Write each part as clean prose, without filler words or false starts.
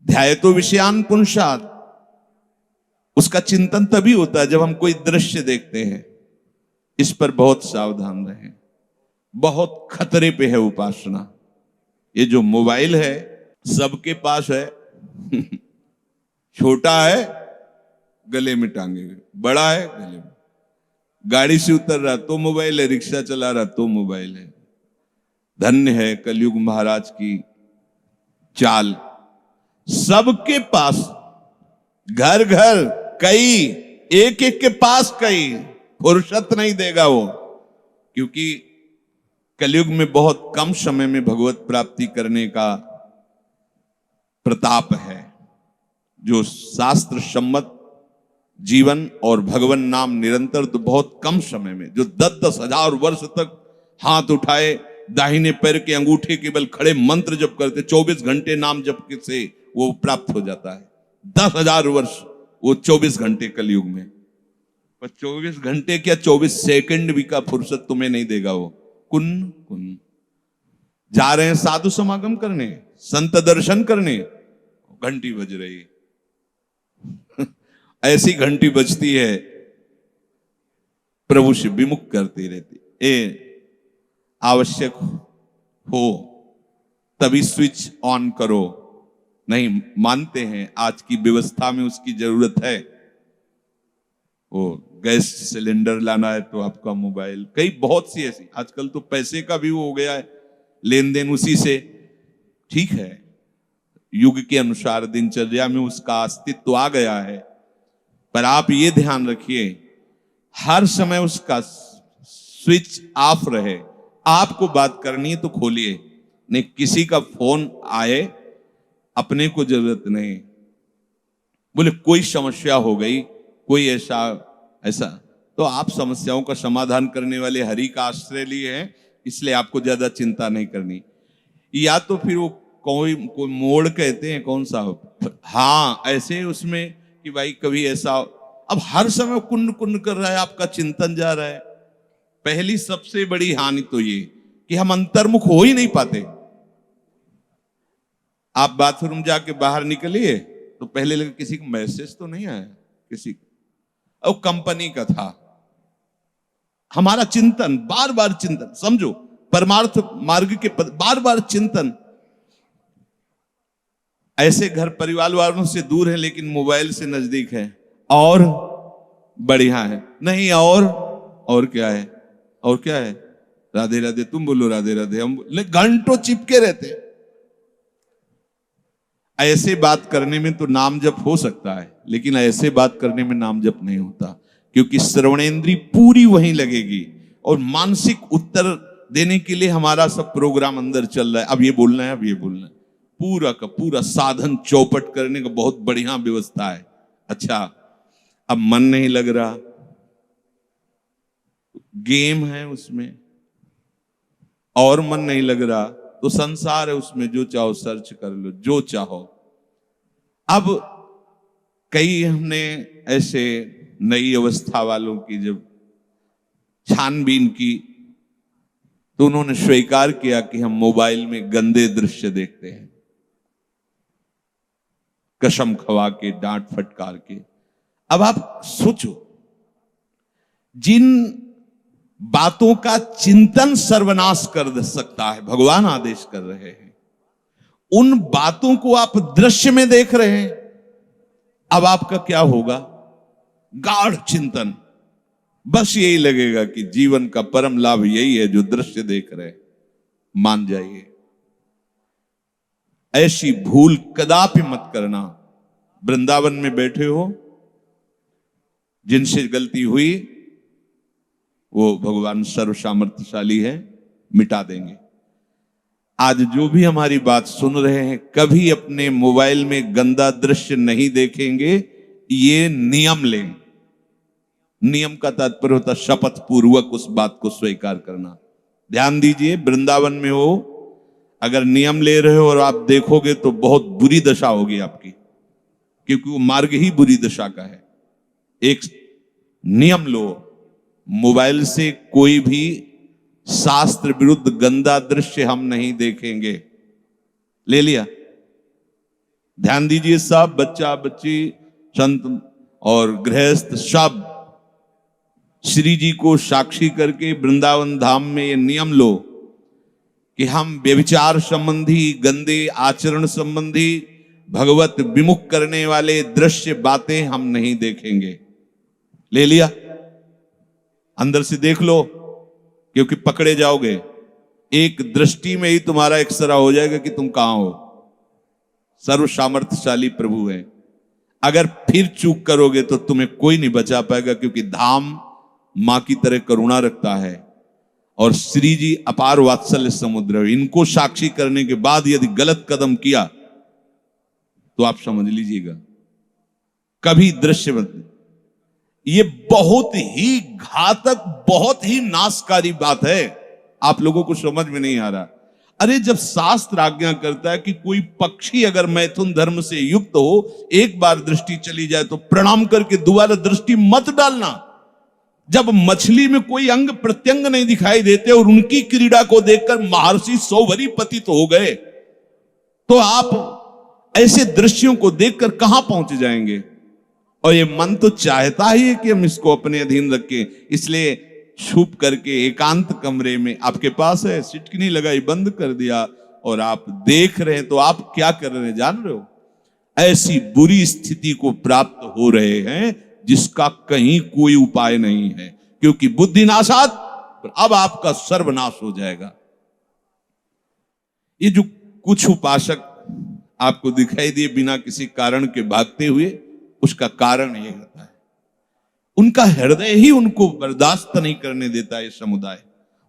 ध्यायतो विषयान पुंसात्, उसका चिंतन तभी होता है जब हम कोई दृश्य देखते हैं। इस पर बहुत सावधान रहें, बहुत खतरे पे है उपासना। ये जो मोबाइल है सबके पास है छोटा है गले में टांगेगा, बड़ा है गले में, गाड़ी से उतर रहा तो मोबाइल है, रिक्शा चला रहा तो मोबाइल है। धन्य है कलयुग महाराज की चाल, सबके पास, घर घर कई, एक एक के पास कई, फुर्सत नहीं देगा वो, क्योंकि कलयुग में बहुत कम समय में भगवत प्राप्ति करने का प्रताप है। जो शास्त्र सम्मत जीवन और भगवान नाम निरंतर, तो बहुत कम समय में, जो 10-10 हजार वर्ष तक हाथ उठाए दाहिने पैर के अंगूठे केवल खड़े मंत्र जप करते, 24 घंटे नाम जप से वो प्राप्त हो जाता है। 10,000 वर्ष वो 24 घंटे कलयुग में, पर 24 घंटे क्या 24 सेकंड भी का फुर्सत तुम्हें नहीं देगा वो। कुन कुन जा रहे हैं साधु समागम करने, संत दर्शन करने, घंटी बज रही है ऐसी घंटी बजती है प्रभु से विमुख करती रहती। आवश्यक हो तभी स्विच ऑन करो, नहीं मानते हैं आज की व्यवस्था में उसकी जरूरत है। वो गैस सिलेंडर लाना है तो आपका मोबाइल, कई बहुत सी ऐसी, आजकल तो पैसे का भी वो हो गया है, लेन देन उसी से। ठीक है, युग के अनुसार दिनचर्या में उसका अस्तित्व आ गया है, पर आप ये ध्यान रखिए हर समय उसका स्विच ऑफ रहे। आपको बात करनी है तो खोलिए, नहीं किसी का फोन आए, अपने को जरूरत नहीं। बोले कोई समस्या हो गई, कोई ऐसा तो आप समस्याओं का समाधान करने वाले हरि का आश्रय लिए हैं, इसलिए आपको ज्यादा चिंता नहीं करनी। या तो फिर वो कोई मोड़ कहते हैं, कौन सा हो, हाँ ऐसे उसमें कि भाई कभी ऐसा, अब हर समय कुंड कुंड कर रहा है, आपका चिंतन जा रहा है। पहली सबसे बड़ी हानि तो ये कि हम अंतर्मुख हो ही नहीं पाते। आप बाथरूम जाके बाहर निकलिए तो पहले लगे किसी को मैसेज तो नहीं आया, किसी को, और कंपनी का था। हमारा चिंतन बार बार चिंतन, समझो परमार्थ मार्ग के बार बार चिंतन। ऐसे घर परिवार वालों से दूर है लेकिन मोबाइल से नजदीक है, और बढ़िया है नहीं, और क्या है, और क्या है, राधे राधे, तुम बोलो राधे राधे, हम घंटों चिपके रहते। ऐसे बात करने में तो नाम जप हो सकता है, लेकिन ऐसे बात करने में नाम जप नहीं होता, क्योंकि श्रवणेंद्री पूरी वहीं लगेगी और मानसिक उत्तर देने के लिए हमारा सब प्रोग्राम अंदर चल रहा है। अब ये बोलना है, अब ये बोलना है, पूरा का पूरा साधन चौपट करने का बहुत बढ़िया व्यवस्था है। अच्छा, अब मन नहीं लग रहा, गेम है उसमें, और मन नहीं लग रहा तो संसार है उसमें, जो चाहो सर्च कर लो, जो चाहो। अब कई हमने ऐसे नई अवस्था वालों की जब छानबीन की तो उन्होंने स्वीकार किया कि हम मोबाइल में गंदे दृश्य देखते हैं, कसम खवा के, डांट फटकार के। अब आप सोचो, जिन बातों का चिंतन सर्वनाश कर सकता है, भगवान आदेश कर रहे हैं, उन बातों को आप दृश्य में देख रहे हैं। अब आपका क्या होगा? गाढ़ चिंतन, बस यही लगेगा कि जीवन का परम लाभ यही है जो दृश्य देख रहे हैं। मान जाइए, ऐसी भूल कदापि मत करना। वृंदावन में बैठे हो, जिनसे गलती हुई वो भगवान सर्वसामर्थ्यशाली है, मिटा देंगे। आज जो भी हमारी बात सुन रहे हैं, कभी अपने मोबाइल में गंदा दृश्य नहीं देखेंगे, ये नियम लें। नियम का तात्पर्य होता शपथ पूर्वक उस बात को स्वीकार करना। ध्यान दीजिए, वृंदावन में हो, अगर नियम ले रहे हो और आप देखोगे तो बहुत बुरी दशा होगी आपकी, क्योंकि वो मार्ग ही बुरी दशा का है। एक नियम लो, मोबाइल से कोई भी शास्त्र विरुद्ध गंदा दृश्य हम नहीं देखेंगे। ले लिया, ध्यान दीजिए, सब बच्चा बच्ची, संत और गृहस्थ सब श्री जी को साक्षी करके वृंदावन धाम में ये नियम लो कि हम व्यभिचार संबंधी, गंदे आचरण संबंधी, भगवत विमुख करने वाले दृश्य बातें हम नहीं देखेंगे। ले लिया? अंदर से देख लो, क्योंकि पकड़े जाओगे। एक दृष्टि में ही तुम्हारा एक्सरा हो जाएगा कि तुम कहां हो। सर्व सामर्थ्यशाली प्रभु है। अगर फिर चूक करोगे तो तुम्हें कोई नहीं बचा पाएगा, क्योंकि धाम मां की तरह करुणा रखता है और श्री जी अपार वात्सल्य समुद्र है। इनको साक्षी करने के बाद यदि गलत कदम किया तो आप समझ लीजिएगा कभी दृश्य मत। ये बहुत ही घातक, बहुत ही नाशकारी बात है। आप लोगों को समझ में नहीं आ रहा। अरे जब शास्त्र आज्ञा करता है कि कोई पक्षी अगर मैथुन धर्म से युक्त हो, एक बार दृष्टि चली जाए तो प्रणाम करके दोबारा दृष्टि मत डालना। जब मछली में कोई अंग प्रत्यंग नहीं दिखाई देते और उनकी क्रीड़ा को देखकर महर्षि सौभरी पतित हो गए, तो आप ऐसे दृश्यों को देखकर कहां पहुंच जाएंगे। और ये मन तो चाहता ही है कि हम इसको अपने अधीन रखें, इसलिए छुप करके एकांत कमरे में आपके पास है, सिटकनी लगाई, बंद कर दिया और आप देख रहे हैं। तो आप क्या कर रहे हैं जान रहे हो? ऐसी बुरी स्थिति को प्राप्त हो रहे हैं जिसका कहीं कोई उपाय नहीं है, क्योंकि बुद्धि नाशात, अब आपका सर्वनाश हो जाएगा। ये जो कुछ उपासक आपको दिखाई दिए बिना किसी कारण के भागते हुए, उसका कारण यह होता है उनका हृदय ही उनको बर्दाश्त नहीं करने देता है। समुदाय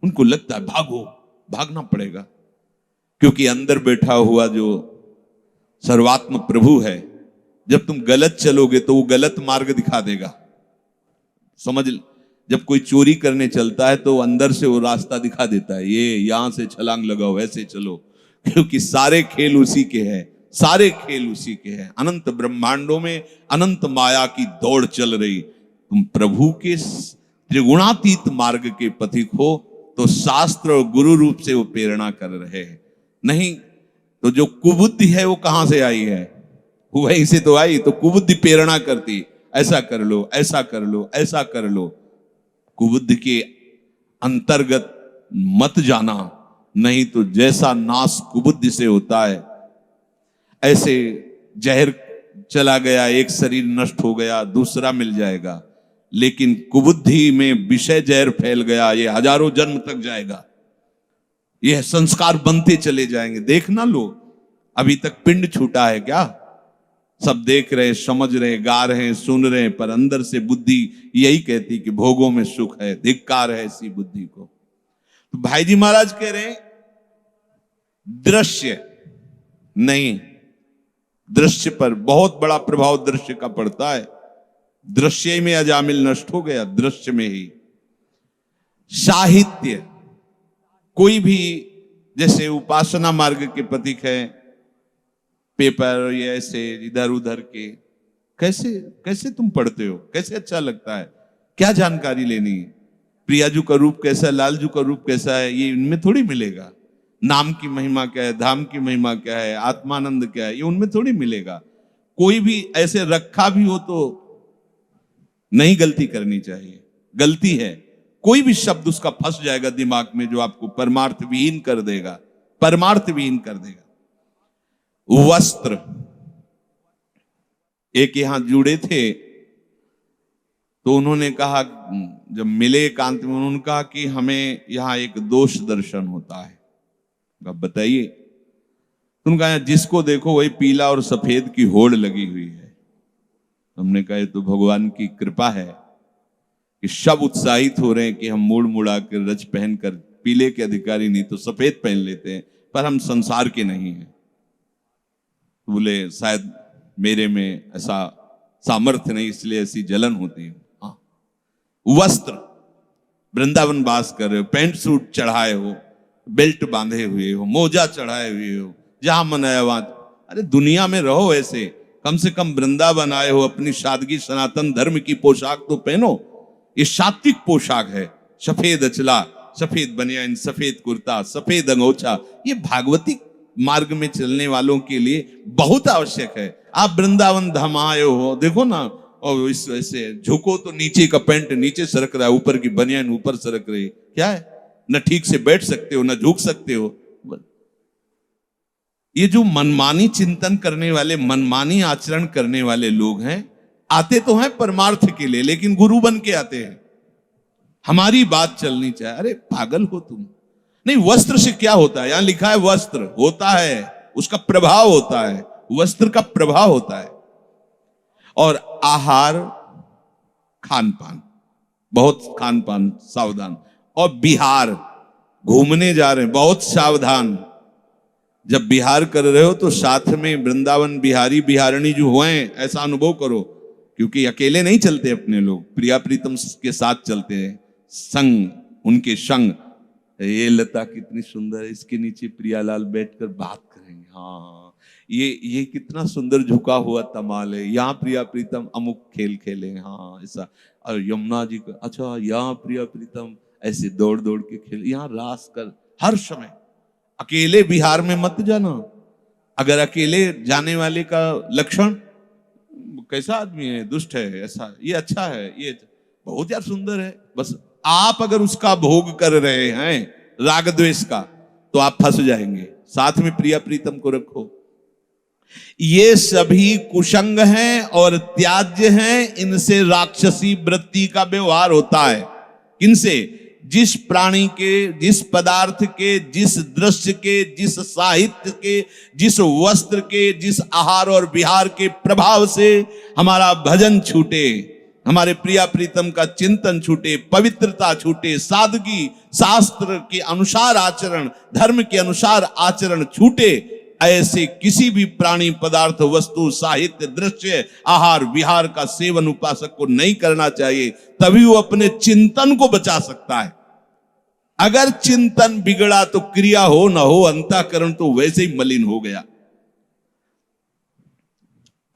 उनको लगता है भागो, भागना पड़ेगा, क्योंकि अंदर बैठा हुआ जो सर्वात्म प्रभु है, जब तुम गलत चलोगे तो वो गलत मार्ग दिखा देगा। समझ, जब कोई चोरी करने चलता है तो अंदर से वो रास्ता दिखा देता है, ये यहां से छलांग लगाओ, ऐसे चलो, क्योंकि सारे खेल उसी के हैं, सारे खेल उसी के हैं। अनंत ब्रह्मांडों में अनंत माया की दौड़ चल रही। तुम प्रभु के त्रिगुणातीत मार्ग के पथिक हो तो शास्त्र और गुरु रूप से वो प्रेरणा कर रहे हैं। नहीं तो जो कुबुद्धि है वो कहां से आई है? वहीं से तो आई। तो कुबुद्धि प्रेरणा करती, ऐसा कर लो, ऐसा कर लो, ऐसा कर लो। कुबुद्धि के अंतर्गत मत जाना, नहीं तो जैसा नाश कुबुद्धि से होता है, ऐसे जहर चला गया, एक शरीर नष्ट हो गया, दूसरा मिल जाएगा। लेकिन कुबुद्धि में विषय जहर फैल गया, ये हजारों जन्म तक जाएगा, ये संस्कार बनते चले जाएंगे। देखना लो, अभी तक पिंड छूटा है क्या? सब देख रहे, समझ रहे, गा रहे, सुन रहे, पर अंदर से बुद्धि यही कहती कि भोगों में सुख है। धिक्कार है ऐसी बुद्धि को। तो भाई जी महाराज कह रहे हैं दृश्य नहीं, दृश्य पर बहुत बड़ा प्रभाव दृश्य का पड़ता है। दृश्य में अजामिल नष्ट हो गया, दृश्य में ही। साहित्य, कोई भी जैसे उपासना मार्ग के प्रतीक है, पेपर ये ऐसे इधर उधर के, कैसे कैसे तुम पढ़ते हो, कैसे अच्छा लगता है, क्या जानकारी लेनी है? प्रियाजू का रूप कैसा है, लालजू का रूप कैसा है, ये इनमें थोड़ी मिलेगा। नाम की महिमा क्या है, धाम की महिमा क्या है, आत्मानंद क्या है, ये उनमें थोड़ी मिलेगा। कोई भी ऐसे रखा भी हो तो नहीं गलती करनी चाहिए। गलती है, कोई भी शब्द उसका फंस जाएगा दिमाग में जो आपको परमार्थ विहीन कर देगा, परमार्थ विहीन कर देगा। वस्त्र, एक यहां जुड़े थे तो उन्होंने कहा, जब मिले एकांत में, उन्होंने कहा कि हमें यहां एक दोष दर्शन होता है। अब बताइए। तुम कहा जिसको देखो वही पीला और सफेद की होड़ लगी हुई है। हमने कहा तो भगवान की कृपा है कि सब उत्साहित हो रहे हैं कि हम मुड़ मुड़ा कर रज पहनकर, पीले के अधिकारी नहीं तो सफेद पहन लेते हैं, पर हम संसार के नहीं हैं। बोले शायद मेरे में ऐसा सामर्थ्य नहीं, इसलिए ऐसी जलन होती है। हाँ, वस्त्र, वृंदावन वास कर रहे हो, पैंट सूट चढ़ाए हो, बेल्ट बांधे हुए हो, मोजा चढ़ाए हुए हो, जहां मन आया वहां। अरे दुनिया में रहो ऐसे, कम से कम वृंदावन आए हो, अपनी सादगी सनातन धर्म की पोशाक तो पहनो। ये सात्विक पोशाक है, सफेद अचला, सफेद बनियान, सफेद कुर्ता, सफेद अंगोछा, ये भागवती मार्ग में चलने वालों के लिए बहुत आवश्यक है। आप वृंदावन धाम आए हो, देखो ना, और इस ऐसे झुको तो नीचे का पैंट नीचे सरक रहा है, ऊपर की बनियान ऊपर सरक रही, क्या है? न ठीक से बैठ सकते हो, न झुक सकते हो। ये जो मनमानी चिंतन करने वाले, मनमानी आचरण करने वाले लोग हैं, आते तो हैं परमार्थ के लिए, लेकिन गुरु बन के आते हैं। हमारी बात चलनी चाहिए। अरे पागल हो तुम? नहीं, वस्त्र से क्या होता है? यहां लिखा है वस्त्र होता है, उसका प्रभाव होता है, वस्त्र का प्रभाव होता है। और आहार, खान पान, बहुत खान पान सावधान। और बिहार, घूमने जा रहे हैं, बहुत सावधान। जब बिहार कर रहे हो तो साथ में वृंदावन बिहारी बिहारणी जो हुए ऐसा अनुभव करो, क्योंकि अकेले नहीं चलते अपने लोग, प्रिया प्रीतम के साथ चलते हैं, संग, उनके संग। ये लता कितनी सुंदर है, इसके नीचे प्रियालाल बैठकर बात करेंगे। हाँ, ये कितना सुंदर झुका हुआ तमाल है, यहाँ प्रिया प्रीतम अमुक खेल खेले, हाँ ऐसा। और यमुना जी का, अच्छा यहाँ प्रिया प्रीतम ऐसे दौड़ दौड़ के खेले, यहाँ रास कर। हर समय अकेले बिहार में मत जाना। अगर अकेले जाने वाले का लक्षण, कैसा आदमी है, दुष्ट है, ऐसा, ये अच्छा है, ये बहुत यार सुंदर है, बस आप अगर उसका भोग कर रहे हैं राग द्वेष का, तो आप फंस जाएंगे। साथ में प्रिया प्रीतम को रखो। ये सभी कुसंग हैं और त्याज्य हैं, इनसे राक्षसी वृत्ति का व्यवहार होता है। किनसे? जिस प्राणी के, जिस पदार्थ के, जिस दृश्य के, जिस साहित्य के, जिस वस्त्र के, जिस आहार और विहार के प्रभाव से हमारा भजन छूटे, हमारे प्रिया प्रीतम का चिंतन छूटे, पवित्रता छूटे, सादगी, शास्त्र के अनुसार आचरण, धर्म के अनुसार आचरण छूटे, ऐसे किसी भी प्राणी, पदार्थ, वस्तु, साहित्य, दृश्य, आहार विहार का सेवन उपासक को नहीं करना चाहिए। तभी वो अपने चिंतन को बचा सकता है। अगर चिंतन बिगड़ा तो क्रिया हो ना हो, अंतःकरण तो वैसे ही मलिन हो गया।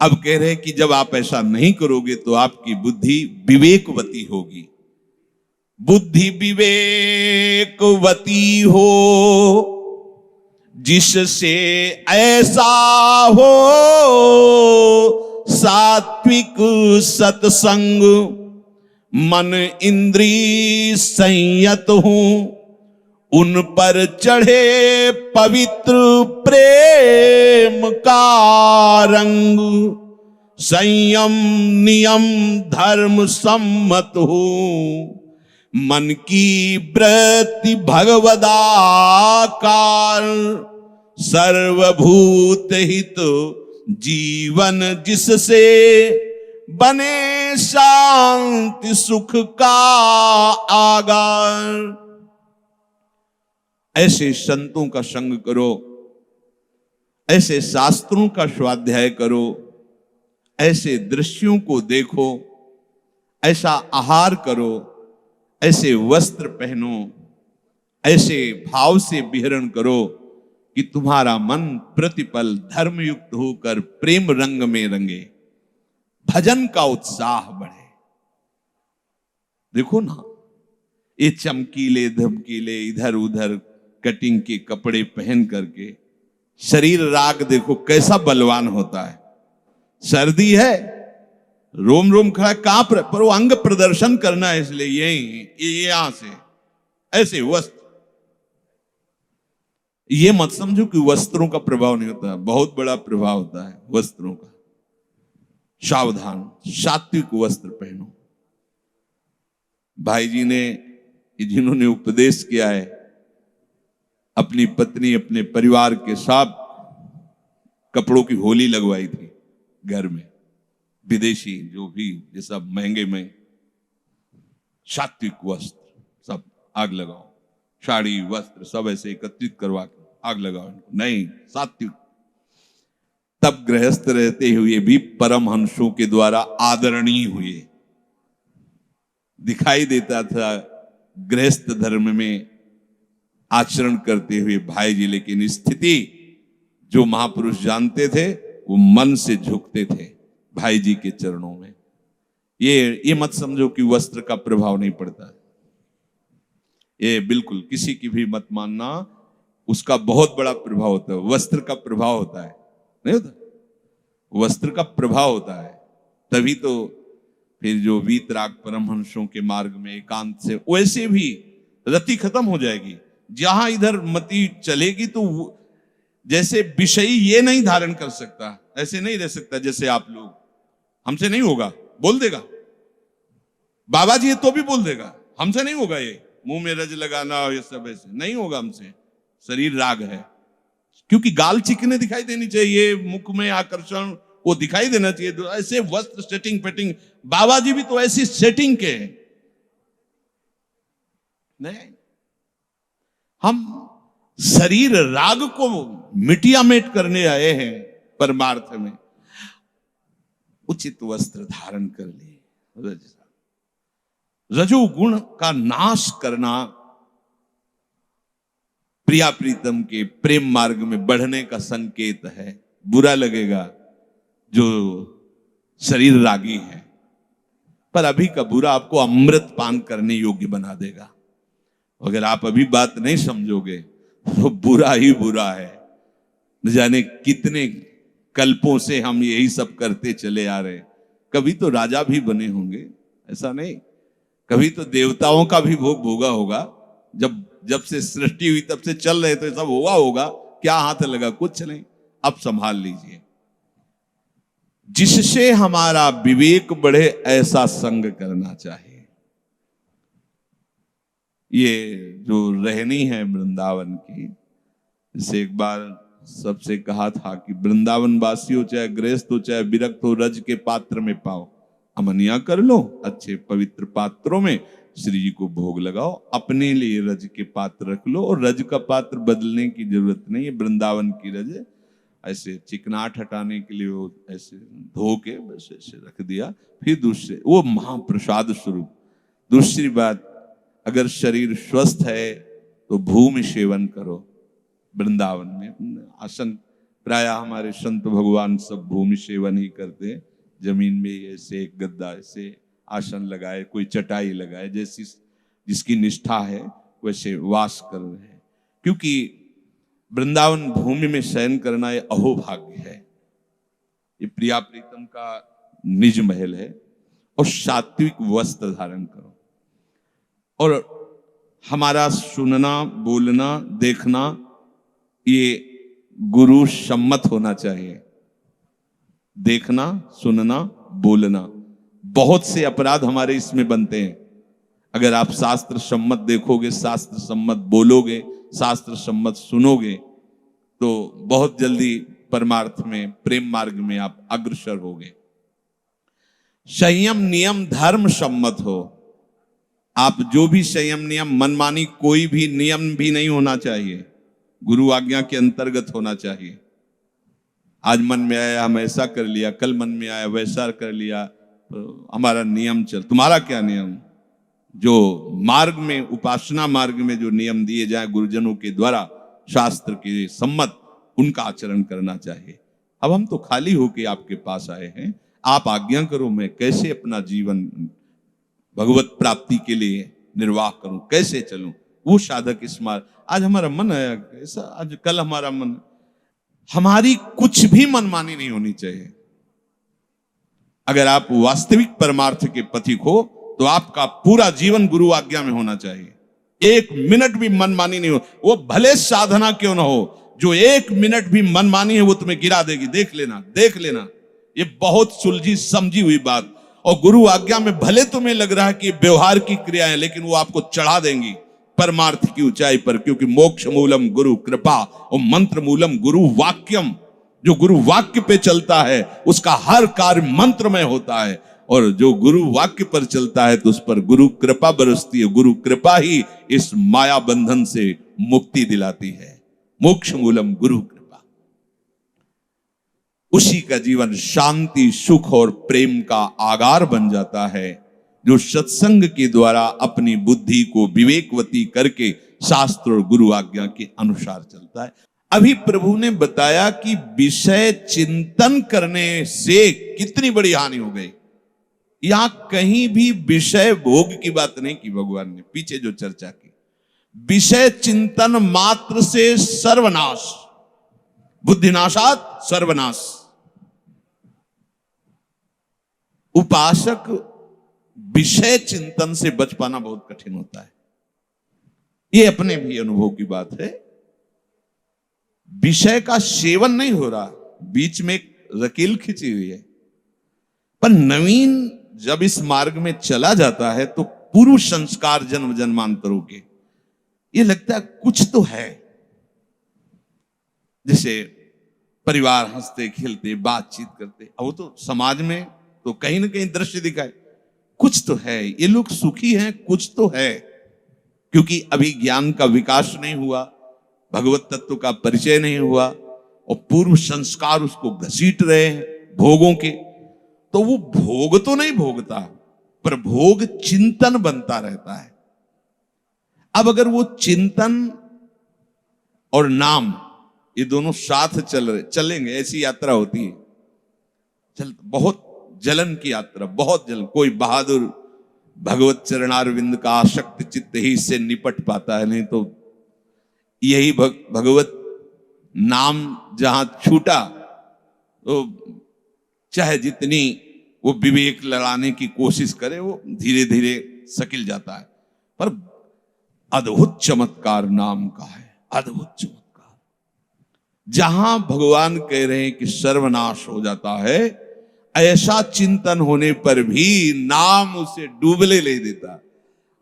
अब कह रहे हैं कि जब आप ऐसा नहीं करोगे तो आपकी बुद्धि विवेकवती होगी। बुद्धि विवेकवती हो जिससे ऐसा हो सात्विक सत्संग, मन इंद्री संयत हूं, उन पर चढ़े पवित्र प्रेम का रंग, संयम नियम धर्म सम्मत हूं, मन की वृत्ति भगवदाकार, सर्वभूत हित जीवन जिससे बने शांति सुख का आगार। ऐसे संतों का संग करो, ऐसे शास्त्रों का स्वाध्याय करो, ऐसे दृश्यों को देखो, ऐसा आहार करो, ऐसे वस्त्र पहनो, ऐसे भाव से विहरण करो कि तुम्हारा मन प्रतिपल धर्मयुक्त होकर प्रेम रंग में रंगे, भजन का उत्साह बढ़े। देखो ना, ये चमकीले धमकीले इधर उधर कटिंग के कपड़े पहन करके शरीर राग देखो कैसा बलवान होता है। सर्दी है, रोम रोम खड़ा, कांप रहा, पर वो अंग प्रदर्शन करना है, इसलिए ये यहां से ऐसे वस्त्र। ये मत समझो कि वस्त्रों का प्रभाव नहीं होता, बहुत बड़ा प्रभाव होता है वस्त्रों का। सावधान, सात्विक वस्त्र पहनो। भाई जी ने, जिन्होंने उपदेश किया है, अपनी पत्नी अपने परिवार के साथ कपड़ों की होली लगवाई थी घर में। विदेशी जो भी ये सब महंगे में सात्विक वस्त्र सब आग लगाओ, साड़ी वस्त्र सब ऐसे एकत्रित करवा के आग लगाओ इनको। नहीं, सात्विक। तब गृहस्थ रहते हुए भी परमहंसों के द्वारा आदरणीय हुए। दिखाई देता था गृहस्थ धर्म में आचरण करते हुए भाई जी, लेकिन स्थिति जो महापुरुष जानते थे वो मन से झुकते थे भाई जी के चरणों में। ये मत समझो कि वस्त्र का प्रभाव नहीं पड़ता। ये बिल्कुल किसी की भी मत मानना उसका बहुत बड़ा प्रभाव होता है। वस्त्र का प्रभाव होता है, नहीं होता? वस्त्र का प्रभाव होता है, तभी तो फिर जो वीतराग परमहंसों के मार्ग में एकांत से, वैसे भी रति खत्म हो जाएगी। जहां इधर मति चलेगी तो जैसे विषयी ये नहीं धारण कर सकता, ऐसे नहीं रह सकता जैसे आप लोग। हमसे नहीं होगा, बोल देगा बाबा जी, ये तो भी बोल देगा, हमसे नहीं होगा, ये मुंह में रज लगाना ये सब ऐसे नहीं होगा हमसे। शरीर राग है, क्योंकि गाल चिकने दिखाई देनी चाहिए, मुख में आकर्षण वो दिखाई देना चाहिए, तो ऐसे वस्त्र सेटिंग पेटिंग, बाबा जी भी तो ऐसी सेटिंग के हैं। नहीं, हम शरीर राग को मिटियामेट करने आए हैं परमार्थ में। उचित वस्त्र धारण कर लिए, रजोगुण का नाश करना प्रिया प्रीतम के प्रेम मार्ग में बढ़ने का संकेत है। बुरा लगेगा जो शरीर रागी है, पर अभी का बुरा आपको अमृत पान करने योग्य बना देगा। अगर आप अभी बात नहीं समझोगे तो बुरा ही बुरा है। न जाने कितने कल्पों से हम यही सब करते चले आ रहे। कभी तो राजा भी बने होंगे, ऐसा नहीं, कभी तो देवताओं का भी भोग भोगा होगा। जब से सृष्टि हुई तब से चल रहे तो सब हुआ होगा। क्या हाथ लगा? कुछ नहीं। अब संभाल लीजिए, जिससे हमारा विवेक बढ़े ऐसा संग करना चाहिए। ये जो रहनी है वृंदावन की, जैसे एक बार सबसे कहा था कि वृंदावन वासी हो, चाहे गृहस्थ हो, चाहे विरक्त हो, रज के पात्र में पाओ, अमनिया कर लो, अच्छे पवित्र पात्रों में श्री जी को भोग लगाओ, अपने लिए रज के पात्र रख लो। और रज का पात्र बदलने की जरूरत नहीं है। वृंदावन की रज ऐसे चिकनाट हटाने के लिए वो ऐसे धो के बस ऐसे रख दिया, फिर दूसरे वो महाप्रसाद स्वरूप। दूसरी बात, अगर शरीर स्वस्थ है तो भूमि सेवन करो। वृंदावन में आसन प्राय हमारे संत भगवान सब भूमि सेवन ही करते हैं। जमीन में ऐसे एक गद्दा ऐसे आसन लगाए, कोई चटाई लगाए, जैसी जिसकी निष्ठा है वैसे वास कर रहे हैं। क्योंकि वृंदावन भूमि में शयन करना ये अहोभाग्य है। ये प्रिया प्रीतम का निज महल है। और सात्विक वस्त्र धारण करो। और हमारा सुनना, बोलना, देखना ये गुरु सम्मत होना चाहिए। देखना, सुनना, बोलना, बहुत से अपराध हमारे इसमें बनते हैं। अगर आप शास्त्र सम्मत देखोगे, शास्त्र सम्मत बोलोगे, शास्त्र सम्मत सुनोगे, तो बहुत जल्दी परमार्थ में, प्रेम मार्ग में आप अग्रसर होगे। संयम नियम धर्म सम्मत हो। आप जो भी संयम नियम, मनमानी कोई भी नियम भी नहीं होना चाहिए, गुरु आज्ञा के अंतर्गत होना चाहिए। आज मन में आया हम ऐसा कर लिया, कल मन में आया वैसा कर लिया, तो हमारा नियम चल। तुम्हारा क्या नियम? जो मार्ग में, उपासना मार्ग में जो नियम दिए जाए गुरुजनों के द्वारा, शास्त्र के सम्मत, उनका आचरण करना चाहिए। अब हम तो खाली होके आपके पास आए हैं, आप आज्ञा करो, मैं कैसे अपना जीवन भगवत प्राप्ति के लिए निर्वाह करूं, कैसे चलूं। वो साधक इस मार्ग, आज हमारा मन आया ऐसा, आज कल हमारा मन, हमारी कुछ भी मनमानी नहीं होनी चाहिए। अगर आप वास्तविक परमार्थ के पथिक हो तो आपका पूरा जीवन गुरु आज्ञा में होना चाहिए। एक मिनट भी मनमानी नहीं हो। वो भले साधना क्यों ना हो, जो एक मिनट भी मनमानी है वो तुम्हें गिरा देगी। देख लेना, देख लेना। ये बहुत सुलझी समझी हुई बात। और गुरु आज्ञा में भले तुम्हें लग रहा है कि व्यवहार की क्रिया है, लेकिन वो आपको चढ़ा देंगी परमार्थ की ऊंचाई पर। क्योंकि मोक्ष मूलम गुरु कृपा और मंत्र मूलम गुरु वाक्यम। जो गुरु वाक्य पे चलता है उसका हर कार्य मंत्र में होता है, और जो गुरु वाक्य पर चलता है तो उस पर गुरु कृपा बरसती है। गुरु कृपा ही इस माया बंधन से मुक्ति दिलाती है। मोक्ष मूलम गुरु कृपा। उसी का जीवन शांति, सुख और प्रेम का आगार बन जाता है, जो सत्संग के द्वारा अपनी बुद्धि को विवेकवती करके शास्त्र और गुरु आज्ञा के अनुसार चलता है। अभी प्रभु ने बताया कि विषय चिंतन करने से कितनी बड़ी हानि हो गई। यहां कहीं भी विषय भोग की बात नहीं की भगवान ने, पीछे जो चर्चा की। विषय चिंतन मात्र से सर्वनाश, बुद्धिनाशात सर्वनाश। उपासक विषय चिंतन से बच पाना बहुत कठिन होता है। ये अपने भी अनुभव की बात है। विषय का सेवन नहीं हो रहा, बीच में एक रकील खिंची हुई है, पर नवीन जब इस मार्ग में चला जाता है तो पूर्व संस्कार जन्म जन्मांतरों के ये लगता है कुछ तो है। जैसे परिवार हंसते खेलते बातचीत करते, अब वो तो समाज में तो कहीं ना कहीं दृश्य दिखाए, कुछ तो है, ये लोग सुखी हैं, कुछ तो है। क्योंकि अभी ज्ञान का विकास नहीं हुआ, भगवत तत्व का परिचय नहीं हुआ, और पूर्व संस्कार उसको घसीट रहे हैं भोगों के, तो वो भोग तो नहीं भोगता, पर भोग चिंतन बनता रहता है। अब अगर वो चिंतन और नाम ये दोनों साथ चलेंगे, ऐसी यात्रा होती है। बहुत जलन की यात्रा, बहुत जलन। कोई बहादुर भगवत चरणारविंद का आसक्त चित्त ही इससे निपट पाता है, नहीं तो यही भगवत नाम जहां छूटा तो चाहे जितनी वो विवेक लड़ाने की कोशिश करे, वो धीरे धीरे सकिल जाता है। पर अद्भुत चमत्कार नाम का है, अद्भुत चमत्कार। जहां भगवान कह रहे हैं कि सर्वनाश हो जाता है, ऐसा चिंतन होने पर भी नाम उसे डूबले ले देता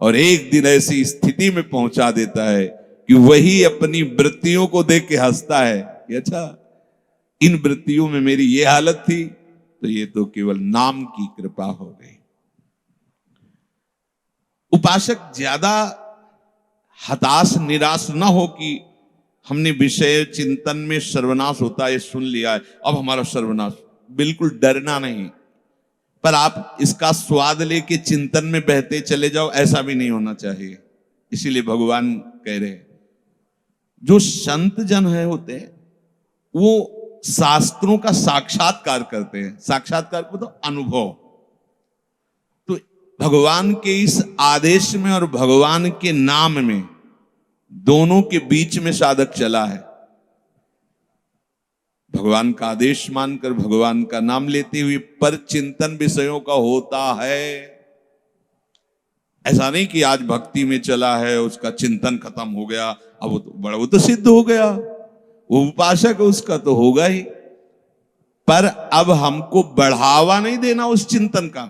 और एक दिन ऐसी स्थिति में पहुंचा देता है कि वही अपनी वृत्तियों को देख के हंसता है कि अच्छा, इन वृत्तियों में मेरी ये हालत थी, तो ये तो केवल नाम की कृपा हो गई। उपासक ज्यादा हताश निराश ना हो कि हमने विषय चिंतन में सर्वनाश होता है सुन लिया है, अब हमारा सर्वनाश। बिल्कुल डरना नहीं, पर आप इसका स्वाद लेके चिंतन में बहते चले जाओ, ऐसा भी नहीं होना चाहिए। इसीलिए भगवान कह रहे हैं, जो संत जन है होते हैं वो शास्त्रों का साक्षात्कार करते हैं। साक्षात्कार को तो अनुभव। तो भगवान के इस आदेश में और भगवान के नाम में, दोनों के बीच में साधक चला है। भगवान का आदेश मानकर भगवान का नाम लेते हुए पर चिंतन विषयों का होता है। ऐसा नहीं कि आज भक्ति में चला है, उसका चिंतन खत्म हो गया, अब वो तो सिद्ध हो गया, वो उपासक उसका तो होगा ही, पर अब हमको बढ़ावा नहीं देना उस चिंतन का।